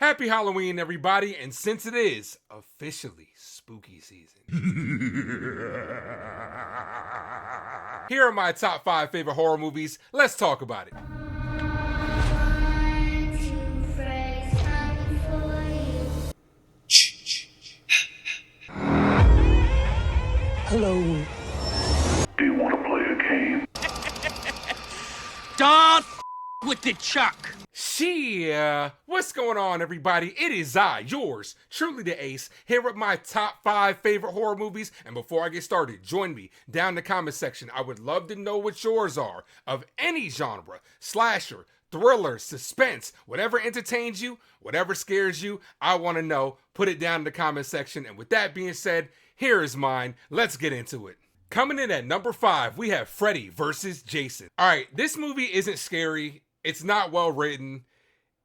Happy Halloween, everybody, and since it is officially spooky season, here are my top 5 favorite horror movies. Let's talk about it. Hello. Do you want to play a game? Don't with the Chuck. What's going on, everybody? It is I, yours, truly the Ace, here with my top 5 favorite horror movies. And before I get started, join me down in the comment section. I would love to know what yours are of any genre, slasher, thriller, suspense, whatever entertains you, whatever scares you. I want to know. Put it down in the comment section. And with that being said, here is mine. Let's get into it. Coming in at number 5, we have Freddy versus Jason. All right, this movie isn't scary. It's not well written.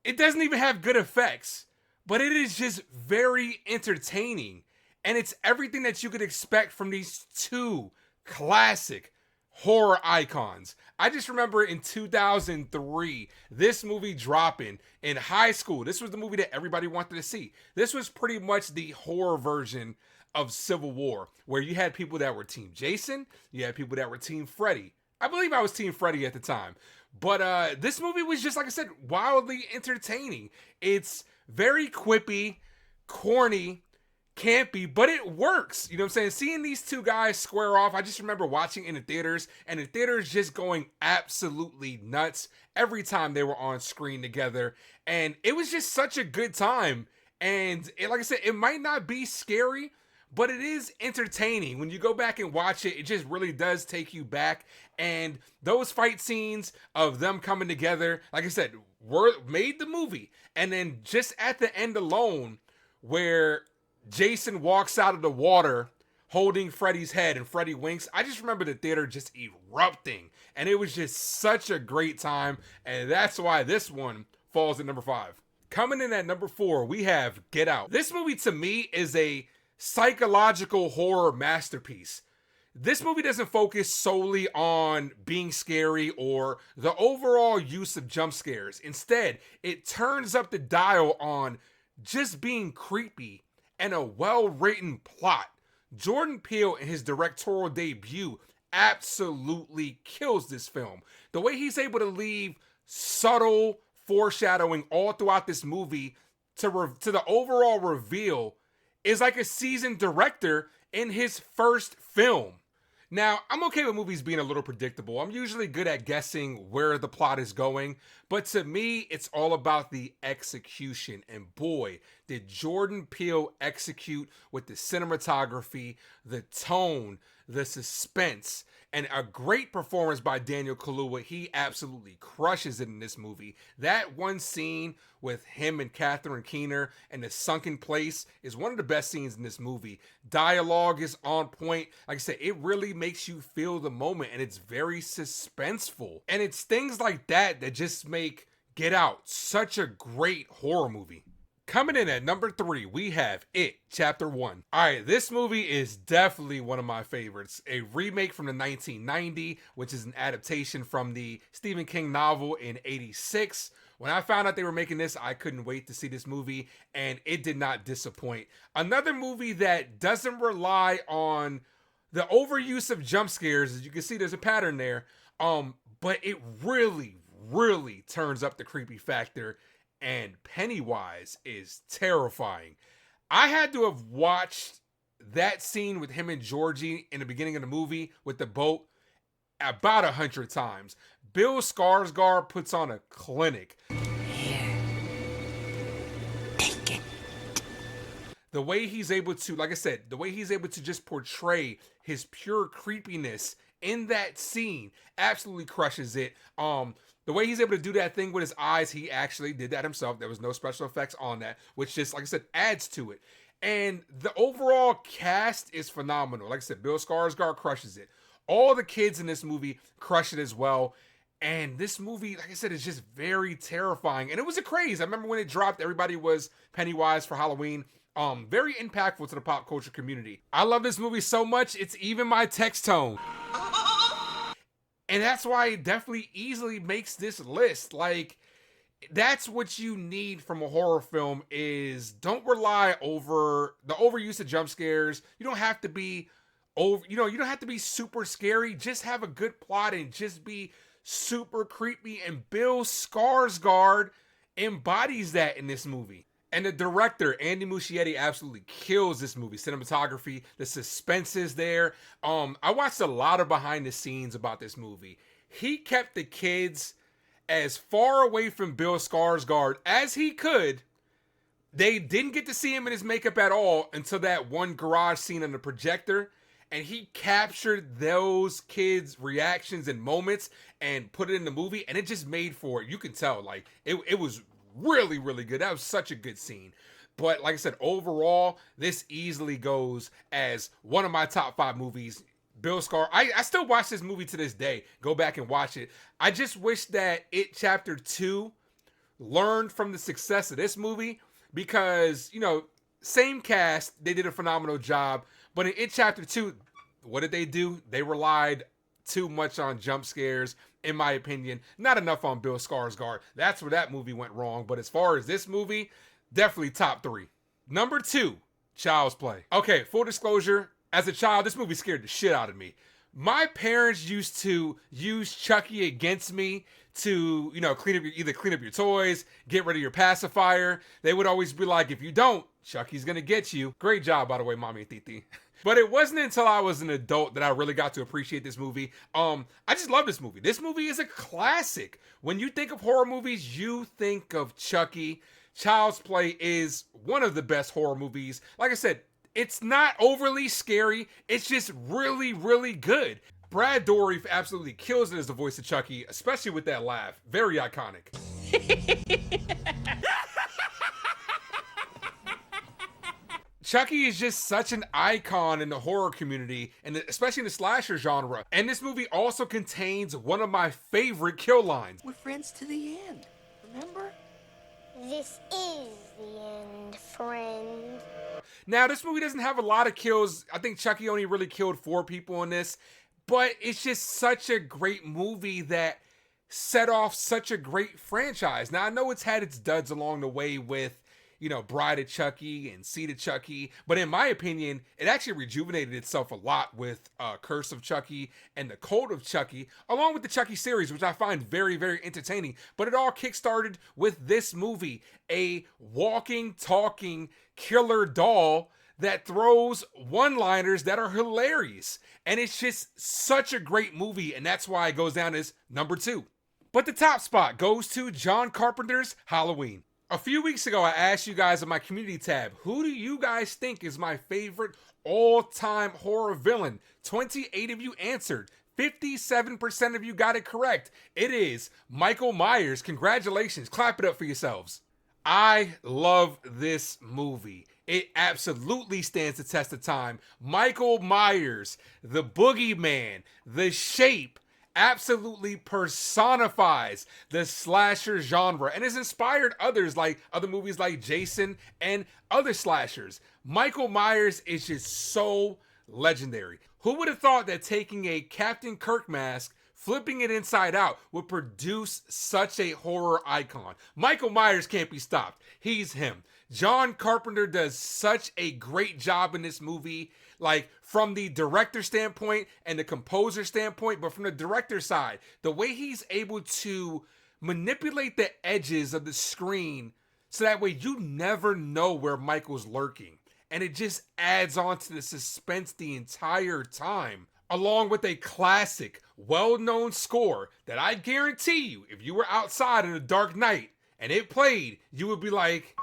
It doesn't even have good effects, but it is just very entertaining. And it's everything that you could expect from these two classic horror icons. I just remember in 2003, this movie dropping in high school. This was the movie that everybody wanted to see. This was pretty much the horror version of Civil War, where you had people that were Team Jason, you had people that were Team Freddy. I believe I was Team Freddy at the time. But this movie was just, like I said, wildly entertaining. It's very quippy, corny, campy, but it works. You know what I'm saying? Seeing these two guys square off, I just remember watching in the theaters, and the theaters just going absolutely nuts every time they were on screen together. And it was just such a good time. And like I said, it might not be scary, but it is entertaining. When you go back and watch it, it just really does take you back. And those fight scenes of them coming together, like I said, made the movie. And then just at the end alone, where Jason walks out of the water holding Freddy's head and Freddy winks, I just remember the theater just erupting. And it was just such a great time. And that's why this one falls at number 5. Coming in at number 4, we have Get Out. This movie to me is a psychological horror masterpiece. This movie doesn't focus solely on being scary or the overall use of jump scares. Instead, it turns up the dial on just being creepy and a well-written plot. Jordan Peele in his directorial debut absolutely kills this film. The way he's able to leave subtle foreshadowing all throughout this movie to the overall reveal is like a seasoned director in his first film. Now, I'm okay with movies being a little predictable. I'm usually good at guessing where the plot is going, but to me, it's all about the execution. And boy, did Jordan Peele execute with the cinematography, the tone, the suspense, and a great performance by Daniel Kaluuya. He absolutely crushes it in this movie. That one scene with him and Catherine Keener and the sunken place is one of the best scenes in this movie. Dialogue is on point. Like I said, it really makes you feel the moment, and it's very suspenseful. And it's things like that that just make Get Out such a great horror movie. Coming in at number 3, we have It, Chapter 1. All right, this movie is definitely one of my favorites. A remake from the 1990, which is an adaptation from the Stephen King novel in 86. When I found out they were making this, I couldn't wait to see this movie, and it did not disappoint. Another movie that doesn't rely on the overuse of jump scares. As you can see, there's a pattern there, but it really, really turns up the creepy factor. And Pennywise is terrifying. I had to have watched that scene with him and Georgie in the beginning of the movie with the boat about 100 times. Bill Skarsgård puts on a clinic. Here. Take it. The way he's able to, like I said, the way he's able to just portray his pure creepiness in that scene absolutely crushes it. The way he's able to do that thing with his eyes, he actually did that himself. There was no special effects on that, which just, like I said, adds to it. And the overall cast is phenomenal. Like I said, Bill Skarsgård crushes it. All the kids in this movie crush it as well. And this movie, like I said, is just very terrifying. And it was a craze. I remember when it dropped, everybody was Pennywise for Halloween. Very impactful to the pop culture community. I love this movie so much, it's even my text tone. And that's why it definitely easily makes this list. Like, That's what you need from a horror film is don't rely over the overuse of jump scares. You don't have to be you don't have to be super scary. Just have a good plot and just be super creepy. And Bill Skarsgård embodies that in this movie. And the director, Andy Muschietti, absolutely kills this movie. Cinematography, the suspense is there. I watched a lot of behind the scenes about this movie. He kept the kids as far away from Bill Skarsgård as he could. They didn't get to see him in his makeup at all until that one garage scene on the projector. And he captured those kids' reactions and moments and put it in the movie. And it just made for it. You can tell, like, it was really, really good. That was such a good scene. But like I said, overall, this easily goes as one of my top 5 movies. Bill Skarsgård. I still watch this movie to this day. Go back and watch it. I just wish that It Chapter 2 learned from the success of this movie because, you know, same cast, they did a phenomenal job. But in It Chapter 2, what did they do? They relied too much on jump scares, in my opinion. Not enough on Bill Skarsgård. That's where that movie went wrong. But as far as this movie, definitely top 3. Number 2, Child's Play. Okay, full disclosure. As a child, this movie scared the shit out of me. My parents used to use Chucky against me to, you know, either clean up your toys, get rid of your pacifier. They would always be like, if you don't, Chucky's gonna get you. Great job, by the way, Mommy and Titi. But it wasn't until I was an adult that I really got to appreciate this movie. I just love this movie. This movie is a classic. When you think of horror movies, you think of Chucky. Child's Play is one of the best horror movies. Like I said, it's not overly scary. It's just really, really good. Brad Dourif absolutely kills it as the voice of Chucky, especially with that laugh. Very iconic. Chucky is just such an icon in the horror community, and especially in the slasher genre. And this movie also contains one of my favorite kill lines. We're friends to the end, remember? This is the end, friend. Now, this movie doesn't have a lot of kills. I think Chucky only really killed 4 people in this, but it's just such a great movie that set off such a great franchise. Now, I know it's had its duds along the way with, you know, Bride of Chucky and Seed of Chucky, but in my opinion, it actually rejuvenated itself a lot with Curse of Chucky and The Cult of Chucky, along with the Chucky series, which I find very, very entertaining. But it all kickstarted with this movie, a walking, talking killer doll that throws one-liners that are hilarious. And it's just such a great movie, and that's why it goes down as number 2. But the top spot goes to John Carpenter's Halloween. A few weeks ago, I asked you guys in my community tab, who do you guys think is my favorite all-time horror villain? 28 of you answered. 57% of you got it correct. It is Michael Myers. Congratulations. Clap it up for yourselves. I love this movie. It absolutely stands the test of time. Michael Myers, the boogeyman, the shape, absolutely personifies the slasher genre and has inspired others, like other movies like Jason and other slashers. Michael Myers is just so legendary. Who would have thought that taking a Captain Kirk mask, flipping it inside out, would produce such a horror icon? Michael Myers can't be stopped. He's him. John Carpenter does such a great job in this movie, like from the director standpoint and the composer standpoint, but from the director side, the way he's able to manipulate the edges of the screen so that way you never know where Michael's lurking. And it just adds on to the suspense the entire time, along with a classic, well-known score that I guarantee you, if you were outside in a dark night and it played, you would be like...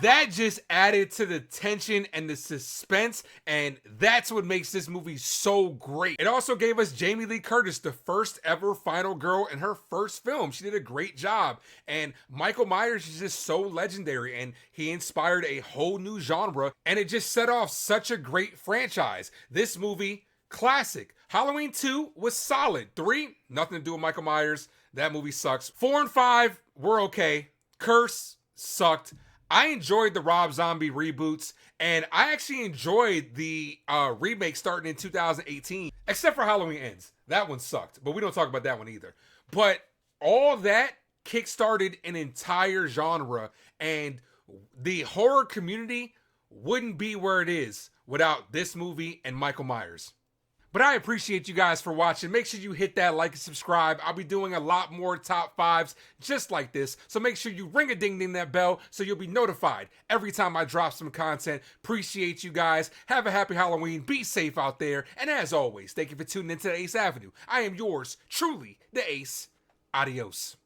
That just added to the tension and the suspense, and that's what makes this movie so great. It also gave us Jamie Lee Curtis, the first ever final girl in her first film. She did a great job, and Michael Myers is just so legendary, and he inspired a whole new genre, and it just set off such a great franchise. This movie, classic. Halloween 2 was solid. 3, nothing to do with Michael Myers. That movie sucks. 4 and 5 were okay. Curse sucked. I enjoyed the Rob Zombie reboots, and I actually enjoyed the remake starting in 2018, except for Halloween Ends. That one sucked, but we don't talk about that one either. But all that kickstarted an entire genre, and the horror community wouldn't be where it is without this movie and Michael Myers. But I appreciate you guys for watching. Make sure you hit that like and subscribe. I'll be doing a lot more top fives just like this. So make sure you ring a ding ding that bell so you'll be notified every time I drop some content. Appreciate you guys. Have a happy Halloween. Be safe out there. And as always, thank you for tuning into the Ace Avenue. I am yours, truly, the Ace. Adios.